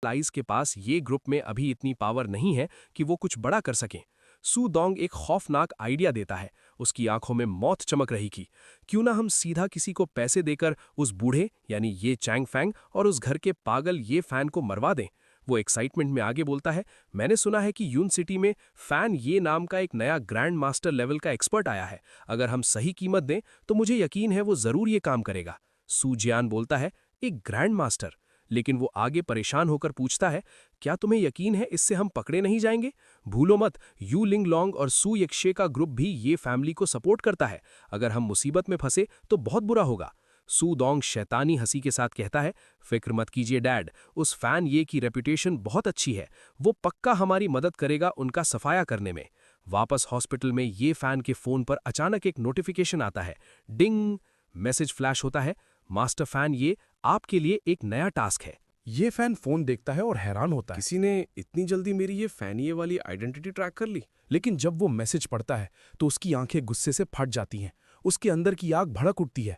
Lies के पास ये group में अभी इतनी पावर नहीं है कि वो कुछ बड़ा कर सकें। सू दोंग एक खौफनाक आइडिया देता है। उसकी आंखों में मौत चमक रही थी। क्यों ना हम सीधा किसी को पैसे देकर उस बूढ़े यानी ये चैंग फैंग और उस घर के पागल ये फैन को मरवा दें। वो एक्साइटमेंट में आगे बोलता है, मैंने सुना है कि यून सिटी में फैन ये नाम का एक नया ग्रैंड मास्टर लेवल का एक्सपर्ट आया है। अगर हम सही कीमत दें तो मुझे यकीन है वो जरूर ये काम करेगा। सू जियान बोलता है, एक ग्रैंड मास्टर? लेकिन वो आगे परेशान होकर पूछता है, क्या तुम्हें यकीन है इससे हम पकड़े नहीं जाएंगे? भूलो मत, यू लिंग लोंग और सू यक्षे का ग्रुप भी ये फैमिली को सपोर्ट करता है। अगर हम मुसीबत में फंसे तो बहुत बुरा होगा। सू दोंग शैतानी हंसी के साथ कहता है, फिक्र मत कीजिए डैड, उस फैन ये की रेपुटेशन बहुत अच्छी है। वो पक्का हमारी मदद करेगा उनका सफाया करने में। वापस हॉस्पिटल में ये फैन के फोन पर अचानक एक नोटिफिकेशन आता है। डिंग! मैसेज फ्लैश होता है, मास्टर फैन ये आपके लिए एक नया टास्क है। ये फैन फोन देखता है और हैरान होता है। किसी ने इतनी जल्दी मेरी ये फैनिये वाली आइडेंटिटी ट्रैक कर ली। लेकिन जब वो मैसेज पढ़ता है तो उसकी आंखें गुस्से से फट जाती हैं। उसके अंदर की आग भड़क उठती है।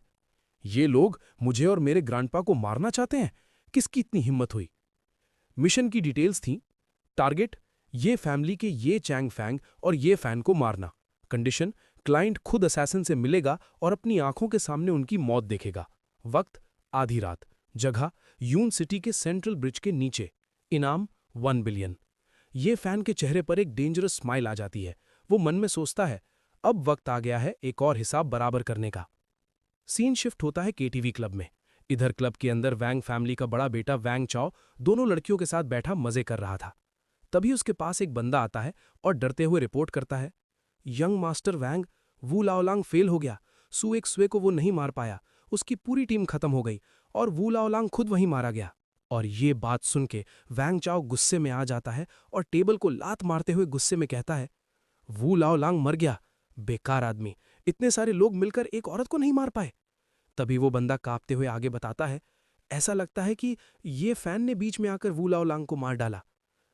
ये लोग मुझे और मेरे ग्रैंडपा को मारना चाहते हैं। किसकी इतनी हिम्मत हुई? मिशन की डिटेल्स थी। टारगेट ये फैमिली के ये चैंग फैंग और ये फैन को मारना। कंडीशन क्लाइंट खुद असैसिन से मिलेगा और अपनी आंखों के सामने उनकी मौत देखेगा। वक्त आधी रात। जगह यून सिटी के सेंट्रल ब्रिज के नीचे। इनाम 1 बिलियन। ये फैन के चेहरे पर एक डेंजरस स्माइल आ जाती है। वो मन में सोचता है, अब वक्त आ गया है एक और हिसाब बराबर करने का। सीन शिफ्ट होता है केटीवी क्लब में। इधर क्लब के अंदर वैंग फैमिली का बड़ा बेटा वैंग चाओ दोनों लड़कियों के साथ बैठा मजे कर रहा था। तभी उसके पास एक बंदा आता है और डरते हुए रिपोर्ट करता है, यंग मास्टर वैंग, वू लाओलांग फेल हो गया। सू एक स्वे को वो नहीं मार पाया। उसकी पूरी टीम खत्म हो गई और वू लाओलांग खुद वहीं मारा गया। और ये बात सुन के वैंग चाओ गुस्से में आ जाता है और टेबल को लात मारते हुए गुस्से में कहता है, वू लाओलांग मर गया। बेकार आदमी, इतने सारे लोग मिलकर एक औरत को नहीं मार पाए। तभी वो बंदा कांपते हुए आगे बताता है, ऐसा लगता है कि ये फैन ने बीच में आकर वू लाओलांग को मार डाला।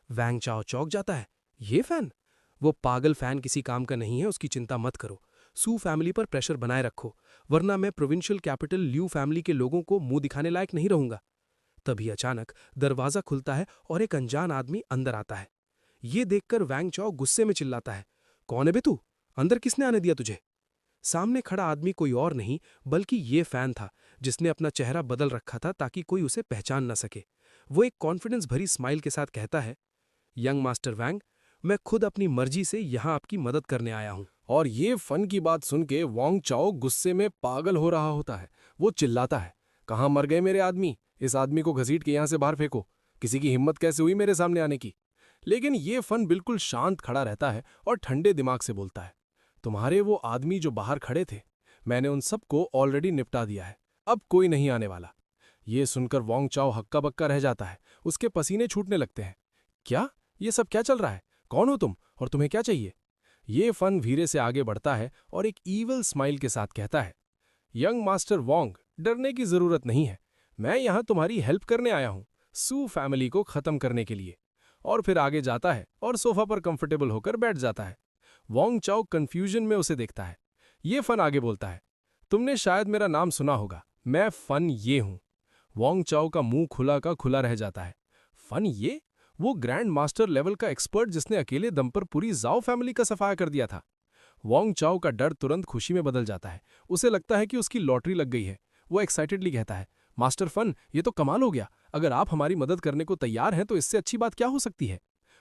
वैंग चाओ चौंक जाता है, ये फैन? वो पागल फैन किसी काम का नहीं है, उसकी चिंता मत करो। सू फैमिली पर प्रेशर बनाए रखो, वरना मैं प्रोविंशियल कैपिटल ल्यू फैमिली के लोगों को मुंह दिखाने लायक नहीं रहूंगा। तभी अचानक दरवाजा खुलता है और एक अनजान आदमी अंदर आता है। ये देखकर वैंग चाओ गुस्से में चिल्लाता है, कौन है बे तू? अंदर किसने आने दिया तुझे? सामने खड़ा आदमी कोई और नहीं बल्कि ये फैन था, जिसने अपना चेहरा बदल रखा था ताकि कोई उसे पहचान न सके। वो एक कॉन्फिडेंस भरी स्माइल के साथ कहता है, यंग मास्टर वैंग, मैं खुद अपनी मर्जी से यहां आपकी मदद करने आया हूं। और ये फन की बात सुन के वॉन्ग चाओ गुस्से में पागल हो रहा होता है। वो चिल्लाता है, कहाँ मर गए मेरे आदमी? इस आदमी को घसीट के यहां से बाहर फेंको। किसी की हिम्मत कैसे हुई मेरे सामने आने की? लेकिन ये फन बिल्कुल शांत खड़ा रहता है और ठंडे दिमाग से बोलता है, तुम्हारे वो आदमी जो बाहर खड़े थे, मैंने उन सबको ऑलरेडी निपटा दिया है। अब कोई नहीं आने वाला। ये सुनकर वॉन्ग चाओ हक्का बक्का रह जाता है। उसके पसीने छूटने लगते हैं। क्या? ये सब क्या चल रहा है? कौन हो तुम और तुम्हें क्या चाहिए? ये फन धीरे से आगे बढ़ता है और एक ईवल स्माइल के साथ कहता है, यंग मास्टर वॉन्ग, डरने की जरूरत नहीं है। मैं यहां तुम्हारी हेल्प करने आया हूं, सू फैमिली को खत्म करने के लिए। और फिर आगे जाता है और सोफा पर कंफर्टेबल होकर बैठ जाता है। वॉन्ग चाओ कंफ्यूजन में उसे देखता है। ये फन आगे बोलता है, तुमने शायद मेरा नाम सुना होगा, मैं फन ये हूं। वॉन्ग चाओ का मुंह खुला का खुला रह जाता है। फन ये? वो ग्रैंड मास्टर लेवल का एक्सपर्ट जिसने अकेले दम पर पूरी जाओ फैमिली का सफाया कर दिया था। वॉन्ग चाओ का डर तुरंत खुशी में बदल जाता है। उसे लगता है कि उसकी लॉटरी लग गई है। वो एक्साइटेडली कहता है, मास्टर फन, ये तो कमाल हो गया। अगर आप हमारी मदद करने को तैयार हैं तो इससे अच्छी बात क्या हो सकती है?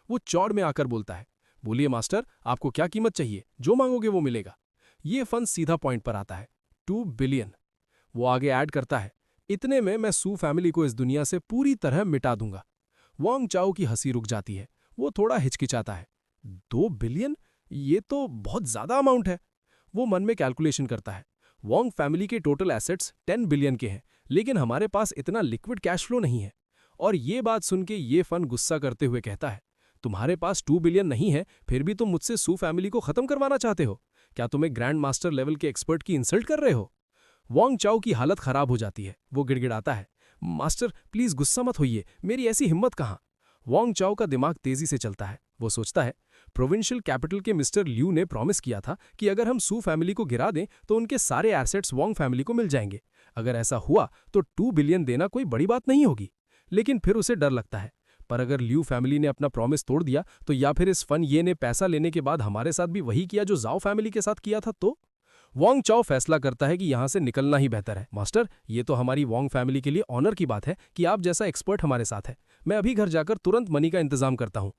वो चौड़ में आकर बोलता है, बोलिए मास्टर, आपको क्या कीमत चाहिए? जो मांगोगे वो मिलेगा। ये फन सीधा पॉइंट पर आता है, 2 बिलियन। वो आगे ऐड करता है, इतने में मैं सू फैमिली को इस दुनिया से पूरी तरह मिटा दूंगा। वॉन्ग चाओ की हंसी रुक जाती है। वो थोड़ा हिचकिचाता है, 2 बिलियन? ये तो बहुत ज्यादा अमाउंट है। वो मन में कैलकुलेशन करता है, वॉन्ग फैमिली के टोटल एसेट्स 10 बिलियन के हैं, लेकिन हमारे पास इतना लिक्विड कैश फ्लो नहीं है। और ये बात सुन के ये फन गुस्सा करते हुए कहता है, तुम्हारे पास 2 बिलियन नहीं है, फिर भी तुम मुझसे सू फैमिली को खत्म करवाना चाहते हो? क्या तुम्हें ग्रैंड मास्टर लेवल के एक्सपर्ट की इंसल्ट कर रहे हो? वॉन्ग चाओ की हालत खराब हो जाती है। वो गिड़गिड़ाता है, मास्टर प्लीज गुस्सा मत होइए, मेरी ऐसी हिम्मत कहाँ। वॉन्ग चाओ का दिमाग तेजी से चलता है। वो सोचता है, प्रोविंशियल कैपिटल के मिस्टर ल्यू ने प्रॉमिस किया था कि अगर हम सू फैमिली को गिरा दें तो उनके सारे एसेट्स वॉन्ग फैमिली को मिल जाएंगे। अगर ऐसा हुआ तो 2 बिलियन देना कोई बड़ी बात नहीं होगी। लेकिन फिर उसे डर लगता है, पर अगर ल्यू फैमिली ने अपना प्रॉमिस तोड़ दिया तो या फिर इस फन ये ने पैसा लेने के बाद हमारे साथ भी वही किया जो जाओ फैमिली के साथ किया था तो वोंग चाओ फैसला करता है कि यहां से निकलना ही बेहतर है। मास्टर, ये तो हमारी वोंग फैमिली के लिए ऑनर की बात है कि आप जैसा एक्सपर्ट हमारे साथ है। मैं अभी घर जाकर तुरंत मनी का इंतजाम करता हूं।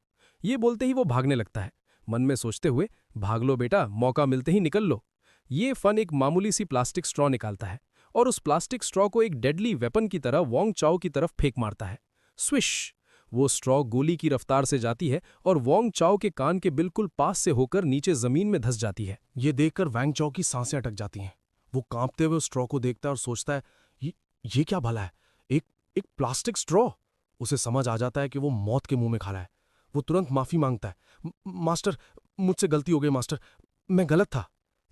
ये बोलते ही वो भागने लगता है, मन में सोचते हुए, भाग लो बेटा, मौका मिलते ही निकल लो। ये फन एक मामूली सी प्लास्टिक स्ट्रॉ निकालता है और उस प्लास्टिक स्ट्रॉ को एक डेडली वेपन की तरह वोंग चाओ की तरफ फेंक मारता है। स्विश! वो स्ट्रॉ गोली की रफ्तार से जाती है और वोंग चाओ के कान के बिल्कुल पास से होकर नीचे जमीन में धंस जाती है। ये देखकर वैंग चाओ की सांसें अटक जाती हैं। वो कांपते हुए उस स्ट्रॉ को देखता है और सोचता है, ये क्या भला है? एक एक प्लास्टिक स्ट्रॉ। उसे समझ आ जाता है कि वो मौत के मुंह में खा रहा है। वो तुरंत माफी मांगता है, मास्टर, मुझसे गलती हो गई मास्टर, मैं गलत था।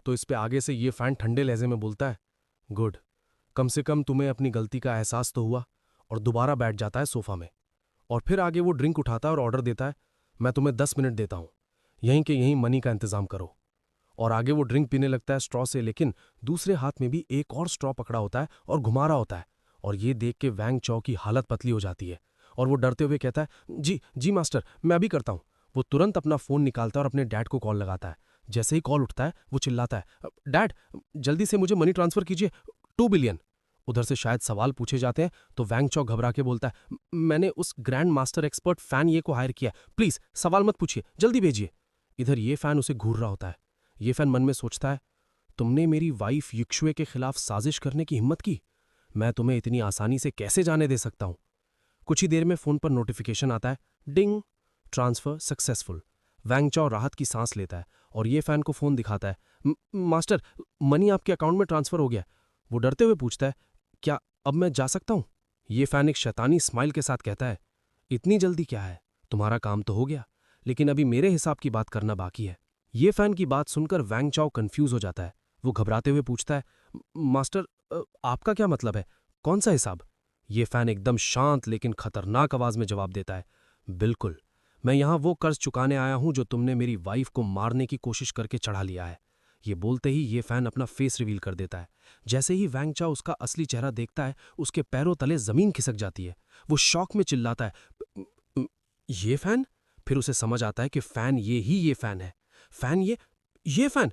तो इस पे आगे से ये फैन ठंडे लहजे में बोलता है, गुड, कम से कम तुम्हें अपनी गलती का एहसास तो हुआ। और दोबारा बैठ जाता है सोफा में। और फिर आगे वो ड्रिंक उठाता है और ऑर्डर देता है, मैं तुम्हें 10 मिनट देता हूं, यहीं के यहीं मनी का इंतजाम करो। और आगे वो ड्रिंक पीने लगता है स्ट्रॉ से, लेकिन दूसरे हाथ में भी एक और स्ट्रॉ पकड़ा होता है और घुमा रहा होता है। और ये देख के वैंग चाओ की हालत पतली हो जाती है और वो डरते हुए कहता है, जी जी मास्टर, मैं अभी करता हूं। वो तुरंत अपना फोन निकालता है और अपने डैड को कॉल लगाता है। जैसे ही कॉल उठता है वो चिल्लाता है, डैड, जल्दी से मुझे मनी ट्रांसफर कीजिए, 2 बिलियन। उधर से शायद सवाल पूछे जाते हैं तो वैंग चाओ घबरा के बोलता है, मैंने उस ग्रैंड मास्टर एक्सपर्ट फैन ये को हायर किया है, प्लीज सवाल मत पूछिए, जल्दी भेजिए। इधर ये फैन उसे घूर रहा होता है। ये फैन मन में सोचता है, तुमने मेरी वाइफ युक्शुए के खिलाफ साजिश करने की हिम्मत की, मैं तुम्हें इतनी आसानी से कैसे जाने दे सकता हूं। कुछ ही देर में फोन पर नोटिफिकेशन आता है, डिंग, ट्रांसफर सक्सेसफुल। वैंग चाओ राहत की सांस लेता है और ये फैन को फोन दिखाता है, मास्टर, मनी आपके अकाउंट में ट्रांसफर हो गया। वो डरते हुए पूछता है, क्या अब मैं जा सकता हूं? ये फैन एक शैतानी स्माइल के साथ कहता है, इतनी जल्दी क्या है, तुम्हारा काम तो हो गया, लेकिन अभी मेरे हिसाब की बात करना बाकी है। ये फैन की बात सुनकर वैंग चाओ कंफ्यूज हो जाता है। वो घबराते हुए पूछता है, मास्टर, आपका क्या मतलब है, कौन सा हिसाब? ये फैन एकदम शांत लेकिन खतरनाक आवाज में जवाब देता है, बिल्कुल, मैं यहां वो कर्ज चुकाने आया हूं जो तुमने मेरी वाइफ को मारने की कोशिश करके चढ़ा लिया है। ये बोलते ही ये फैन अपना फेस रिवील कर देता है। जैसे ही वैंग चाओ उसका असली चेहरा देखता है, उसके पैरों तले जमीन खिसक जाती है। वो शौक में चिल्लाता है, ये फैन? फिर उसे समझ आता है कि फैन ये फैन है। फैन ये फैन,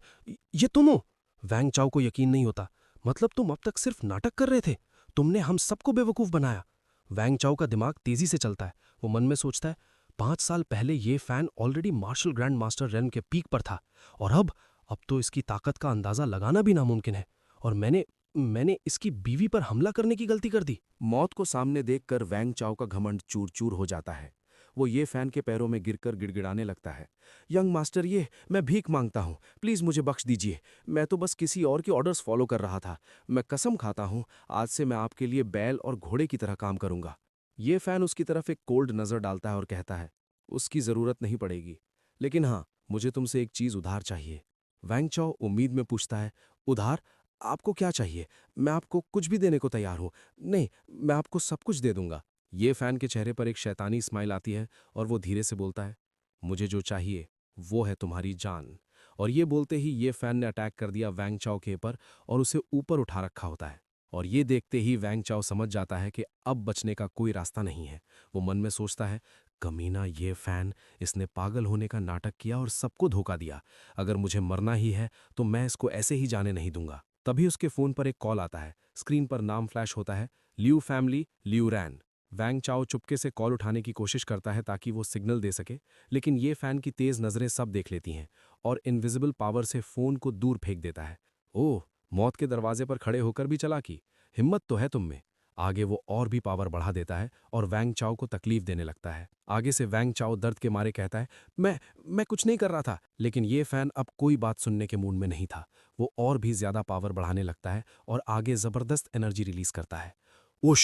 ये तुम हो? वैंग चाओ को यकीन नहीं होता। मतलब तुम अब तक सिर्फ नाटक कर रहे थे? तुमने हम सबको बेवकूफ बनाया। वैंग चाओ का दिमाग तेजी से चलता है। वो मन में सोचता है, 5 साल पहले ये fan already martial grand master Rain के पीक पर था और अब तो इसकी ताकत का अंदाजा लगाना भी नामुमकिन है। और मैंने इसकी बीवी पर हमला करने की गलती कर दी। मौत को सामने देखकर वैंग चाओ का घमंड चूर चूर हो जाता है। वो ये फैन के पैरों में गिरकर गिड़गिड़ाने लगता है, यंग मास्टर, ये मैं भीख मांगता हूँ, प्लीज मुझे बख्श दीजिए, मैं तो बस किसी और के ऑर्डर्स फॉलो कर रहा था। मैं कसम खाता हूँ, आज से मैं आपके लिए बैल और घोड़े की तरह काम करूंगा। ये फैन उसकी तरफ एक कोल्ड नजर डालता है और कहता है, उसकी जरूरत नहीं पड़ेगी, लेकिन हाँ, मुझे तुमसे एक चीज उधार चाहिए। वैंग चाओ उम्मीद में पूछता है, उधार? आपको क्या चाहिए? मैं आपको कुछ भी देने को तैयार हूं। नहीं, मैं आपको सब कुछ दे दूंगा। ये फैन के चेहरे पर एक शैतानी स्माइल आती है और वो धीरे से बोलता है, मुझे जो चाहिए वो है तुम्हारी जान। और ये बोलते ही ये फैन ने अटैक कर दिया वैंग चाओ के ऊपर और उसे ऊपर उठा रखा होता है। और ये देखते ही वैंग चाओ समझ जाता है कि अब बचने का कोई रास्ता नहीं है। वो मन में सोचता है, कमीना ये फैन, इसने पागल होने का नाटक किया और सबको धोखा दिया। अगर मुझे मरना ही है तो मैं इसको ऐसे ही जाने नहीं दूंगा। तभी उसके फोन पर एक कॉल आता है। स्क्रीन पर नाम फ्लैश होता है, ल्यू फैमिली, ल्यू रैन। वैंग चाओ चुपके से कॉल उठाने की कोशिश करता है ताकि वो सिग्नल दे सके, लेकिन ये फैन की तेज नजरें सब देख लेती हैं और इनविजिबल पावर से फोन को दूर फेंक देता है। ओह, मौत के दरवाजे पर खड़े होकर भी चालाकी, हिम्मत तो है तुम में। आगे वो और भी पावर बढ़ा देता है और वैंग चाओ को तकलीफ देने लगता है। आगे से वैंग चाओ दर्द के मारे कहता है, मैं कुछ नहीं कर रहा था। लेकिन ये फैन अब कोई बात सुनने के मूड में नहीं था। वो और भी ज्यादा पावर बढ़ाने लगता है और आगे जबरदस्त एनर्जी रिलीज करता है। उश!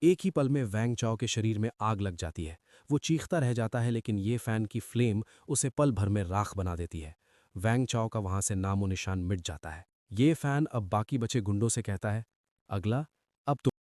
एक ही पल में वैंग चाओ के शरीर में आग लग जाती है। वो चीखता रह जाता है, लेकिन ये फैन की फ्लेम उसे पल भर में राख बना देती है। वैंग चाओ का वहां से नामो निशान मिट जाता है। ये फैन अब बाकी बचे गुंडों से कहता है, अगला, अब तुम